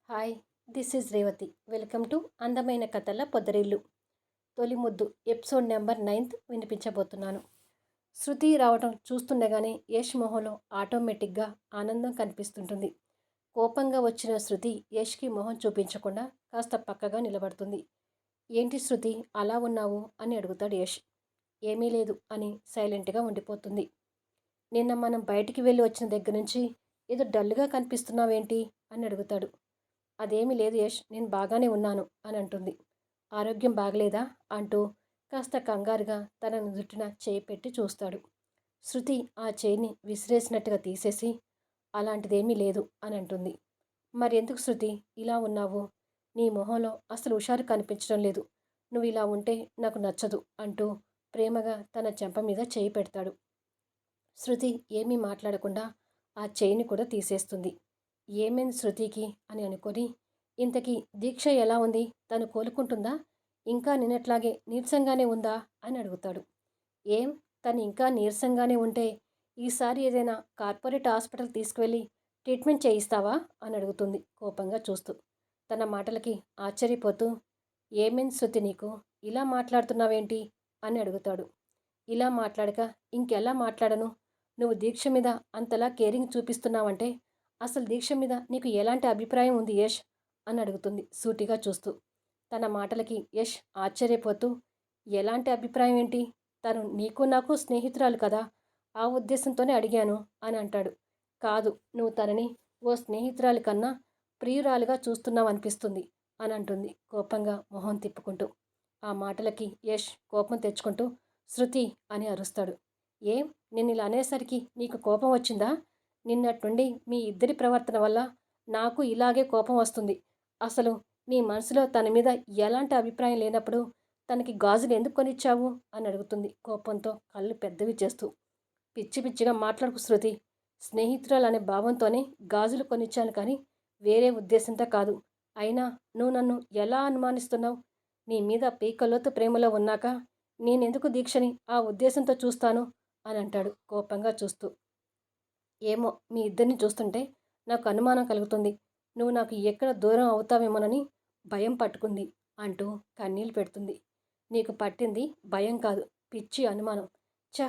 Hi, this is Revathi. Welcome to అందమైన కథల పొదరిల్లు. తొలి ముద్దు ఎపిసోడ్ నెంబర్ 9 వినిపించబోతున్నాను. శృతి రావటం చూస్తుండగానే యష్ మొహంలో ఆటోమేటిక్గా ఆనందం కనిపిస్తుంటుంది. కోపంగా వచ్చిన శృతి యష్కి మొహం చూపించకుండా కాస్త పక్కగా నిలబడుతుంది. ఏంటి శృతి అలా ఉన్నావు అని అడుగుతాడు యష్. ఏమీ లేదు అని సైలెంట్గా ఉండిపోతుంది. నిన్న మనం బయటికి వెళ్ళి వచ్చిన దగ్గర నుంచి ఏదో డల్గా కనిపిస్తున్నావేంటి అని అడుగుతాడు. అదేమీ లేదు యష్, నేను బాగానే ఉన్నాను అని అంటుంది. ఆరోగ్యం బాగలేదా అంటూ కాస్త కంగారుగా తన నుదుటిన చేయి పెట్టి చూస్తాడు. శృతి ఆ చేయిని విసిరేసినట్టుగా తీసేసి అలాంటిదేమీ లేదు అని అంటుంది. మరెందుకు శృతి ఇలా ఉన్నావు? నీ మొహంలో అసలు హుషారు కనిపించడం లేదు. నువ్వు ఇలా ఉంటే నాకు నచ్చదు అంటూ ప్రేమగా తన చెంప మీద చేయి పెడతాడు. శృతి ఏమీ మాట్లాడకుండా ఆ చేయిని కూడా తీసేస్తుంది. ఏమైంది శృతికి అని అనుకొని, ఇంతకీ దీక్ష ఎలా ఉంది? తను కోలుకుంటుందా? ఇంకా నిన్నట్లాగే నీరసంగానే ఉందా అని అడుగుతాడు. ఏం, తను ఇంకా నీరసంగానే ఉంటే ఈసారి ఏదైనా కార్పొరేట్ హాస్పిటల్ తీసుకువెళ్ళి ట్రీట్మెంట్ చేయిస్తావా అని అడుగుతుంది కోపంగా చూస్తూ. తన మాటలకి ఆశ్చర్యపోతూ, ఏమైంది శృతి నీకు? ఇలా మాట్లాడుతున్నావేంటి అని అడుగుతాడు. ఇలా మాట్లాడక ఇంకెలా మాట్లాడను? నువ్వు దీక్ష మీద అంతలా కేరింగ్ చూపిస్తున్నావంటే అసలు దీక్ష మీద నీకు ఎలాంటి అభిప్రాయం ఉంది యష్ అని అడుగుతుంది సూటిగా చూస్తూ. తన మాటలకి యష్ ఆశ్చర్యపోతూ, ఎలాంటి అభిప్రాయం ఏంటి? తను నీకు నాకు స్నేహితురాలు కదా, ఆ ఉద్దేశంతోనే అడిగాను అని అంటాడు. కాదు, నువ్వు తనని ఓ స్నేహితురాలి కన్నా ప్రియురాలుగా చూస్తున్నావనిపిస్తుంది అని అంటుంది కోపంగా మొహం తిప్పుకుంటూ. ఆ మాటలకి యష్ కోపం తెచ్చుకుంటూ శృతి అని అరుస్తాడు. ఏం, నేను ఇలా అనేసరికి నీకు కోపం వచ్చిందా? నిన్నటి నుండి మీ ఇద్దరి ప్రవర్తన వల్ల నాకు ఇలాగే కోపం వస్తుంది. అసలు నీ మనసులో తన మీద ఎలాంటి అభిప్రాయం లేనప్పుడు తనకి గాజులు ఎందుకు కొనిచ్చావు అని అడుగుతుంది కోపంతో కళ్ళు పెద్దవి చేస్తూ. పిచ్చి పిచ్చిగా మాట్లాడుకు శృతి. స్నేహితురాలు అనే భావంతోనే గాజులు కొనిచ్చాను కానీ వేరే ఉద్దేశంతో కాదు. అయినా నువ్వు నన్ను ఎలా అనుమానిస్తున్నావు? నీ మీద పీకలోతు ప్రేమలో ఉన్నాక నేనెందుకు దీక్షని ఆ ఉద్దేశంతో చూస్తాను అని అంటాడు కోపంగా చూస్తూ. ఏమో, మీ ఇద్దరిని చూస్తుంటే నాకు అనుమానం కలుగుతుంది. నువ్వు నాకు ఎక్కడ దూరం అవుతావేమోనని భయం పట్టుకుంది అంటూ కన్నీళ్ళు పెడుతుంది. నీకు పట్టింది భయం కాదు, పిచ్చి అనుమానం. ఛ,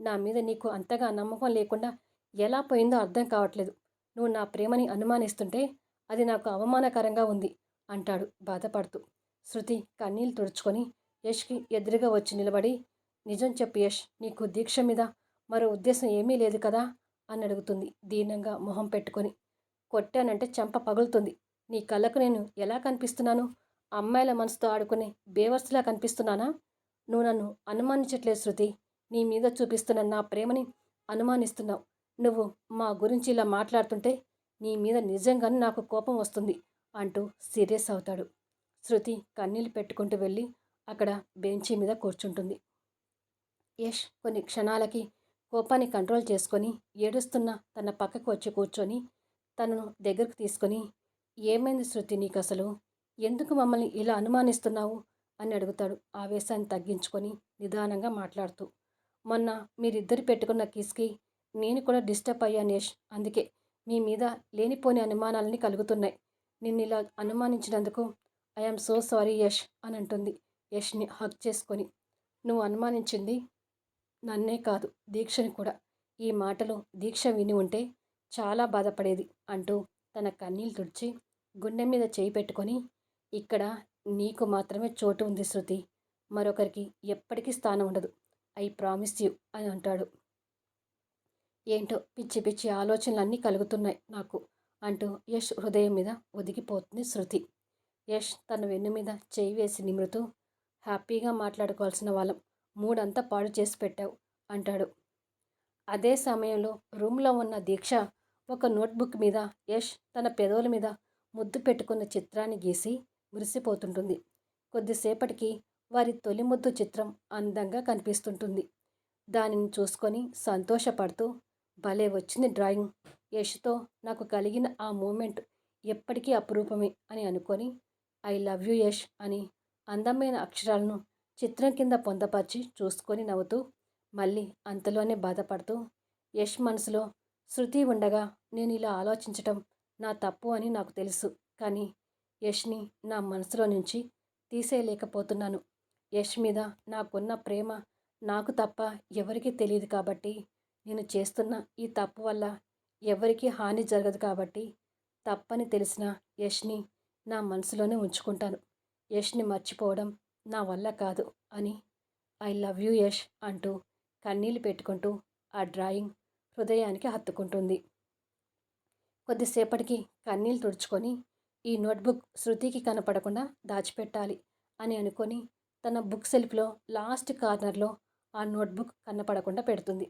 నా మీద నీకు అంతగా నమ్మకం లేకుండా ఎలా పోయిందో అర్థం కావట్లేదు. నువ్వు నా ప్రేమని అనుమానిస్తుంటే అది నాకు అవమానకరంగా ఉంది అంటాడు బాధపడుతూ. శృతి కన్నీళ్ళు తుడుచుకొని యష్కి ఎదురుగా వచ్చి నిలబడి, నిజం చెప్పు యష్, నీకు దీక్ష మీద మరో ఉద్దేశం ఏమీ లేదు కదా అని అడుగుతుంది దీనంగా మొహం పెట్టుకొని. కొట్టానంటే చెంప పగులుతుంది. నీ కళ్ళకు నేను ఎలా కనిపిస్తున్నాను? అమ్మాయిల మనసుతో ఆడుకునే బేవర్స్లా కనిపిస్తున్నానా? నువ్వు నన్ను అనుమానించట్లేదు శృతి. నీ మీద చూపిస్తున్న నా ప్రేమని అనుమానిస్తున్నావు. నువ్వు మా గురించి ఇలా మాట్లాడుతుంటే నీ మీద నిజంగానే నాకు కోపం వస్తుంది అంటూ సీరియస్ అవుతాడు. శృతి కన్నీళ్ళు పెట్టుకుంటూ వెళ్ళి అక్కడ బెంచీ మీద కూర్చుంటుంది. యష్ కొన్ని క్షణాలకి కోపాన్ని కంట్రోల్ చేసుకొని ఏడుస్తున్న తన పక్కకు వచ్చి కూర్చొని తనను దగ్గరకు తీసుకొని, ఏమైంది శృతి నీకు అసలు? ఎందుకు మమ్మల్ని ఇలా అనుమానిస్తున్నావు అని అడుగుతాడు ఆవేశాన్ని తగ్గించుకొని నిదానంగా మాట్లాడుతూ. మొన్న మీరిద్దరు పెట్టుకున్న కిస్కి నేను కూడా డిస్టర్బ్ అయ్యాను యష్. అందుకే మీ మీద లేనిపోని అనుమానాలని కలుగుతున్నాయి. నిన్ను ఇలా అనుమానించినందుకు ఐఆమ్ సో సారీ యష్ అని అంటుంది యష్ని హగ్ చేసుకొని. నువ్వు అనుమానించింది నన్నే కాదు, దీక్షని కూడా. ఈ మాటలు దీక్ష విని ఉంటే చాలా బాధపడేది అంటూ తన కన్నీళ్ళు తుడిచి గుండె మీద చేయి పెట్టుకొని, ఇక్కడ నీకు మాత్రమే చోటు ఉంది శృతి, మరొకరికి ఎప్పటికీ స్థానం ఉండదు. ఐ ప్రామిస్ యూ అని అంటాడు. ఏంటో పిచ్చి పిచ్చి ఆలోచనలన్నీ కలుగుతున్నాయి నాకు అంటూ యష్ హృదయం మీద ఒదిగిపోతుంది శృతి. యష్ తన వెన్ను మీద చేయి వేసి నిమురుతూ, హ్యాపీగా మాట్లాడుకోవాల్సిన వాళ్ళం, మూడంతా పాడు చేసి పెట్టావు అంటాడు. అదే సమయంలో రూమ్లో ఉన్న దీక్ష ఒక నోట్బుక్ మీద యష్ తన పెదవుల మీద ముద్దు పెట్టుకున్న చిత్రాన్ని గీసి మురిసిపోతుంటుంది. కొద్దిసేపటికి వారి తొలి ముద్దు చిత్రం అందంగా కనిపిస్తుంటుంది. దానిని చూసుకొని సంతోషపడుతూ, భలే వచ్చింది డ్రాయింగ్. యష్తో నాకు కలిగిన ఆ మూమెంట్ ఎప్పటికీ అపురూపమే అని అనుకొని, ఐ లవ్ యూ యష్ అని అందమైన అక్షరాలను చిత్రం కింద పొందపరిచి చూసుకొని నవ్వుతూ, మళ్ళీ అంతలోనే బాధపడుతూ, యష్ మనసులో శృతి ఉండగా నేను ఇలా ఆలోచించటం నా తప్పు అని నాకు తెలుసు. కానీ యష్ని నా మనసులో నుంచి తీసేయలేకపోతున్నాను. యష్ మీద నాకున్న ప్రేమ నాకు తప్ప ఎవరికీ తెలియదు కాబట్టి, నేను చేస్తున్న ఈ తప్పు వల్ల ఎవరికీ హాని జరగదు కాబట్టి, తప్పని తెలిసిన యష్ని నా మనసులోనే ఉంచుకుంటాను. యష్ని మర్చిపోవడం నా వల్ల కాదు అని ఐ లవ్ యూ యష్ అంటూ కన్నీళ్లు పెట్టుకుంటూ ఆ డ్రాయింగ్ హృదయానికి హత్తుకుంటుంది. కొద్దిసేపటికి కన్నీళ్లు తుడుచుకొని ఈ నోట్బుక్ శృతికి కనపడకుండా దాచిపెట్టాలి అని అనుకొని తన బుక్ సెల్ఫ్లో లాస్ట్ కార్నర్లో ఆ నోట్బుక్ కనపడకుండా పెడుతుంది.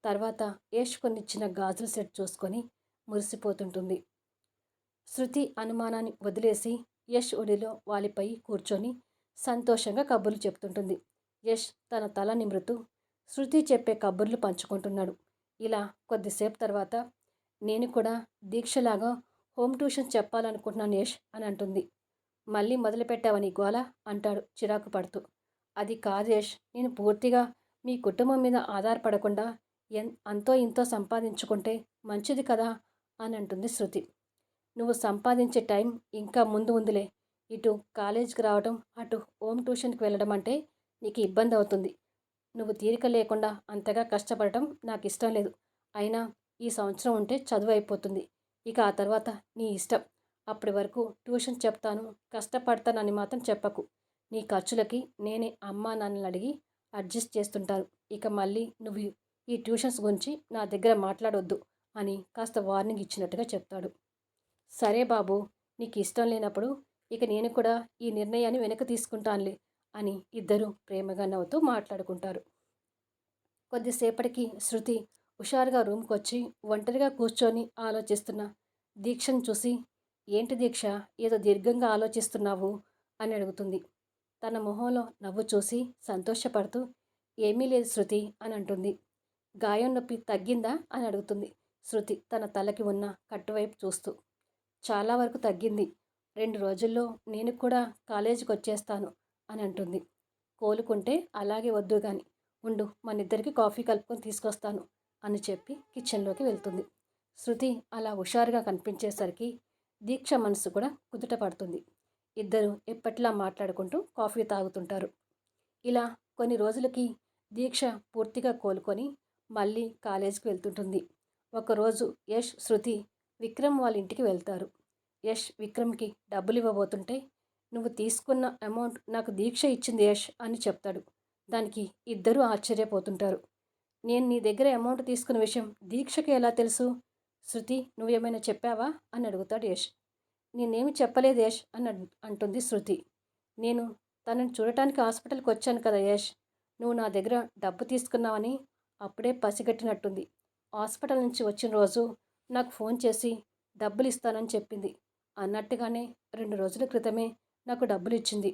తర్వాత యష్ కొనిచ్చిన గాజుల సెట్ చూసుకొని మురిసిపోతుంటుంది. శృతి అనుమానాన్ని వదిలేసి యష్ ఒడిలో వాలిపై కూర్చొని సంతోషంగా కబుర్లు చెప్తుంటుంది. యష్ తన తల నిమృతూ శృతి చెప్పే కబుర్లు పంచుకుంటున్నాడు. ఇలా కొద్దిసేపు తర్వాత నేను కూడా దీక్షలాగా హోమ్ ట్యూషన్ చెప్పాలనుకుంటున్నాను యష్ అని అంటుంది. మళ్ళీ మొదలుపెట్టావని గోల అంటాడు చిరాకు పడుతూ. అది కాదు యష్, నేను పూర్తిగా మీ కుటుంబం మీద ఆధారపడకుండా అంతో ఇంతో సంపాదించుకుంటే మంచిది కదా అని అంటుంది శృతి. నువ్వు సంపాదించే టైం ఇంకా ముందు ఉందిలే. ఇటు కాలేజీకి రావడం, అటు హోమ్ ట్యూషన్కి వెళ్ళడం అంటే నీకు ఇబ్బంది అవుతుంది. నువ్వు తీరిక లేకుండా అంతగా కష్టపడటం నాకు ఇష్టం లేదు. అయినా ఈ సంవత్సరం ఉంటే చదువు అయిపోతుంది. ఇక ఆ తర్వాత నీ ఇష్టం. అప్పటి వరకు ట్యూషన్ చెప్తాను, కష్టపడతానని మాత్రం చెప్పకు. నీ ఖర్చులకి నేనే అమ్మా నాన్నని అడిగి అడ్జస్ట్ చేస్తుంటాను. ఇక మళ్ళీ నువ్వు ఈ ట్యూషన్స్ గురించి నా దగ్గర మాట్లాడొద్దు అని కాస్త వార్నింగ్ ఇచ్చినట్టుగా చెప్తాడు. సరే బాబు, నీకు ఇష్టం లేనప్పుడు ఇక నేను కూడా ఈ నిర్ణయాన్ని వెనక్కి తీసుకుంటానులే అని ఇద్దరూ ప్రేమగా నవ్వుతూ మాట్లాడుకుంటారు. కొద్దిసేపటికి శృతి హుషారుగా రూమ్కి వచ్చి ఒంటరిగా కూర్చొని ఆలోచిస్తున్న దీక్షను చూసి, ఏంటి దీక్ష, ఏదో దీర్ఘంగా ఆలోచిస్తున్నావు అని అడుగుతుంది. తన మొహంలో నవ్వు చూసి సంతోషపడుతూ, ఏమీ లేదు శృతి అని అంటుంది. గాయం నొప్పి తగ్గిందా అని అడుగుతుంది శృతి తన తలకి ఉన్న కట్టువైపు చూస్తూ. చాలా వరకు తగ్గింది. 2 రోజుల్లో నేను కూడా కాలేజీకి వచ్చేస్తాను అని అంటుంది. కోలుకుంటే అలాగే వద్దు గాని ఉండు, మనిద్దరికి కాఫీ కలుపుకొని తీసుకొస్తాను అని చెప్పి కిచెన్లోకి వెళ్తుంది. శృతి అలా హుషారుగా కనిపించేసరికి దీక్ష మనసు కూడా కుదుట పడుతుంది. ఇద్దరు ఎప్పటిలా మాట్లాడుకుంటూ కాఫీ తాగుతుంటారు. ఇలా కొన్ని రోజులకి దీక్ష పూర్తిగా కోలుకొని మళ్ళీ కాలేజీకి వెళ్తుంటుంది. ఒకరోజు యష్, శృతి విక్రమ్ వాళ్ళ ఇంటికి వెళ్తారు. యష్ విక్రమ్కి డబ్బులు ఇవ్వబోతుంటే, నువ్వు తీసుకున్న అమౌంట్ నాకు దీక్ష ఇచ్చింది యష్ అని చెప్తాడు. దానికి ఇద్దరూ ఆశ్చర్యపోతుంటారు. నేను నీ దగ్గర అమౌంట్ తీసుకున్న విషయం దీక్షకి ఎలా తెలుసు? శృతి, నువ్వేమైనా చెప్పావా అని అడుగుతాడు యష్. నేనేమి చెప్పలేదు యష్ అని అంటుంది శృతి. నేను తనని చూడటానికి హాస్పిటల్కి వచ్చాను కదా యష్, నువ్వు నా దగ్గర డబ్బు తీసుకున్నావని అప్పుడే పసిగట్టినట్టుంది. హాస్పిటల్ నుంచి వచ్చిన రోజు నాకు ఫోన్ చేసి డబ్బులు ఇస్తానని చెప్పింది. అన్నట్టుగానే 2 రోజుల క్రితమే నాకు డబ్బులు ఇచ్చింది.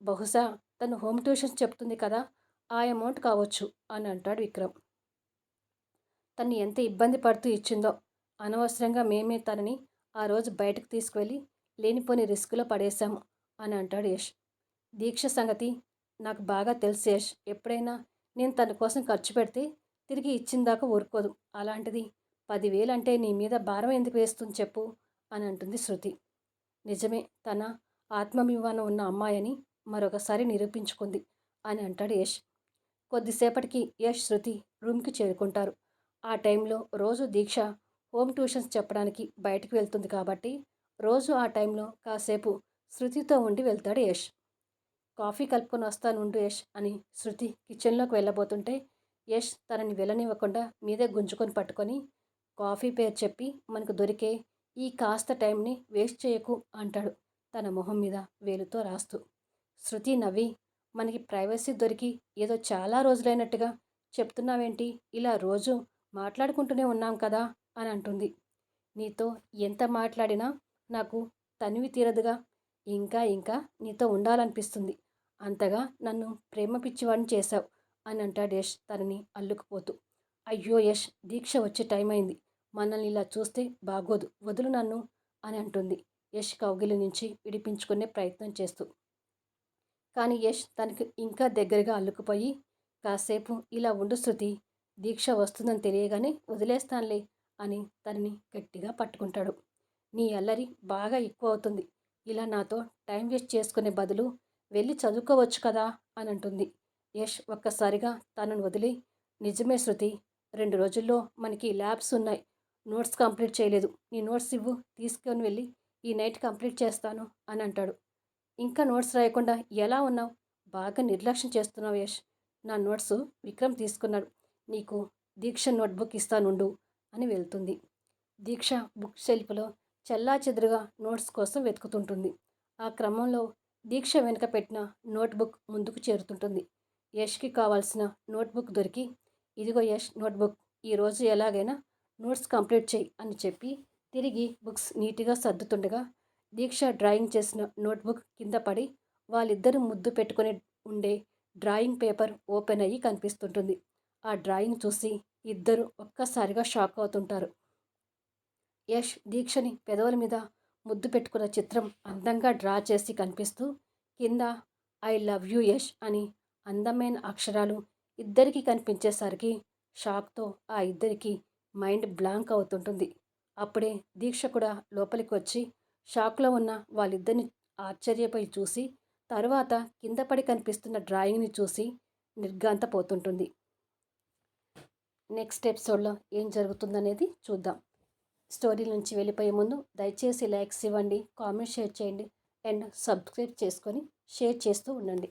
బహుశా తను హోమ్ ట్యూషన్స్ చెప్తుంది కదా, ఆ అమౌంట్ కావచ్చు అని అంటాడు విక్రమ్. తను ఎంత ఇబ్బంది పడుతూ ఇచ్చిందో, అనవసరంగా మేమే తనని ఆ రోజు బయటకు తీసుకువెళ్ళి లేనిపోని రిస్క్లో పడేశాము అని అంటాడు యష్. దీక్ష సంగతి నాకు బాగా తెలుసు యష్, ఎప్పుడైనా నేను తన కోసం ఖర్చు పెడితే తిరిగి ఇచ్చిందాకా ఊరుకోదు. అలాంటిది 10,000 అంటే నీ మీద భారం ఎందుకు వేస్తుంది చెప్పు అని అంటుంది శృతి. నిజమే, తన ఆత్మాభిమానం ఉన్న అమ్మాయని మరొకసారి నిరూపించుకుంది అని అంటాడు యష్. కొద్దిసేపటికి యష్, శృతి రూమ్కి చేరుకుంటారు. ఆ టైంలో రోజు దీక్ష హోమ్ ట్యూషన్స్ చెప్పడానికి బయటికి వెళ్తుంది కాబట్టి రోజు ఆ టైంలో కాసేపు శృతితో ఉండి వెళ్తాడు యష్. కాఫీ కలుపుకొని వస్తాను ఉండు యష్ అని శృతి కిచెన్లోకి వెళ్ళబోతుంటే యష్ తనని వెళ్ళనివ్వకుండా మీదే గుంజుకొని పట్టుకొని, కాఫీ పేరు చెప్పి మనకు దొరికే ఈ కాస్త టైంని వేస్ట్ చేయకు అంటాడు తన మొహం మీద వేలుతో రాస్తూ. శృతి నవ్వి, మనకి ప్రైవసీ దొరికి ఏదో చాలా రోజులైనట్టుగా చెప్తున్నావేంటి, ఇలా రోజు మాట్లాడుకుంటూనే ఉన్నాం కదా అని అంటుంది. నీతో ఎంత మాట్లాడినా నాకు తనివి తీరదుగా, ఇంకా ఇంకా నీతో ఉండాలనిపిస్తుంది. అంతగా నన్ను ప్రేమ పిచ్చివాడిని చేశావు అని అంటాడు యష్ తనని అల్లుకుపోతూ. అయ్యో యష్, దీక్ష వచ్చే టైం అయింది, మనల్ని ఇలా చూస్తే బాగోదు, వదులు నన్ను అని అంటుంది యష్ కౌగిలి నుంచి విడిపించుకునే ప్రయత్నం చేస్తూ. కానీ యష్ తనకి ఇంకా దగ్గరగా అల్లుకుపోయి, కాసేపు ఇలా ఉండు శృతి, దీక్ష వస్తుందని తెలియగానే వదిలేస్తానులే అని తనని గట్టిగా పట్టుకుంటాడు. నీ అల్లరి బాగా ఎక్కువ అవుతుంది, ఇలా నాతో టైం వేస్ట్ చేసుకునే బదులు వెళ్ళి చదువుకోవచ్చు కదా అని అంటుంది. యష్ ఒక్కసారిగా తనను వదిలి, నిజమే శృతి, 2 రోజుల్లో మనకి ల్యాబ్స్ ఉన్నాయి. నోట్స్ కంప్లీట్ చేయలేదు. నీ నోట్స్ ఇవ్వు, తీసుకొని వెళ్ళి ఈ నైట్ కంప్లీట్ చేస్తాను అని అంటాడు. ఇంకా నోట్స్ రాయకుండా ఎలా ఉన్నావు? బాగా నిర్లక్ష్యం చేస్తున్నావు యష్. నా నోట్స్ విక్రమ్ తీసుకున్నాడు. నీకు దీక్ష నోట్బుక్ ఇస్తానుండు అని వెళ్తుంది. దీక్ష బుక్ షెల్ఫ్లో చెల్లాచెదురుగా నోట్స్ కోసం వెతుకుతుంటుంది. ఆ క్రమంలో దీక్ష వెనుక పెట్టిన నోట్బుక్ ముందుకు చేరుతుంటుంది. యష్కి కావాల్సిన నోట్బుక్ దొరికి, ఇదిగో యష్ నోట్బుక్, ఈరోజు ఎలాగైనా నోట్స్ కంప్లీట్ చేయి అని చెప్పి తిరిగి బుక్స్ నీట్గా సర్దుతుండగా దీక్ష డ్రాయింగ్ చేసిన నోట్బుక్ కింద పడి వాళ్ళిద్దరూ ముద్దు పెట్టుకుని ఉండే డ్రాయింగ్ పేపర్ ఓపెన్ అయ్యి కనిపిస్తుంటుంది. ఆ డ్రాయింగ్ చూసి ఇద్దరు ఒక్కసారిగా షాక్ అవుతుంటారు. యష్ దీక్షని పెదవుల మీద ముద్దు పెట్టుకున్న చిత్రం అందంగా డ్రా చేసి కనిపిస్తూ కింద ఐ లవ్ యూ యష్ అని అందమైన అక్షరాలు ఇద్దరికీ కనిపించేసరికి షాక్తో ఆ ఇద్దరికి మైండ్ బ్లాంక్ అవుతుంటుంది. అప్పుడే దీక్ష కూడా లోపలికి వచ్చి షాక్లో ఉన్న వాళ్ళిద్దరిని ఆశ్చర్యపోయి చూసి తరువాత కింద పడి కనిపిస్తున్న డ్రాయింగ్ని చూసి నిర్ఘాంతపోతుంటుంది. నెక్స్ట్ ఎపిసోడ్లో ఏం జరుగుతుందనేది చూద్దాం. స్టోరీ నుంచి వెళ్ళిపోయే ముందు దయచేసి లైక్స్ ఇవ్వండి, కామెంట్ షేర్ చేయండి అండ్ సబ్స్క్రైబ్ చేసుకొని షేర్ చేస్తూ ఉండండి.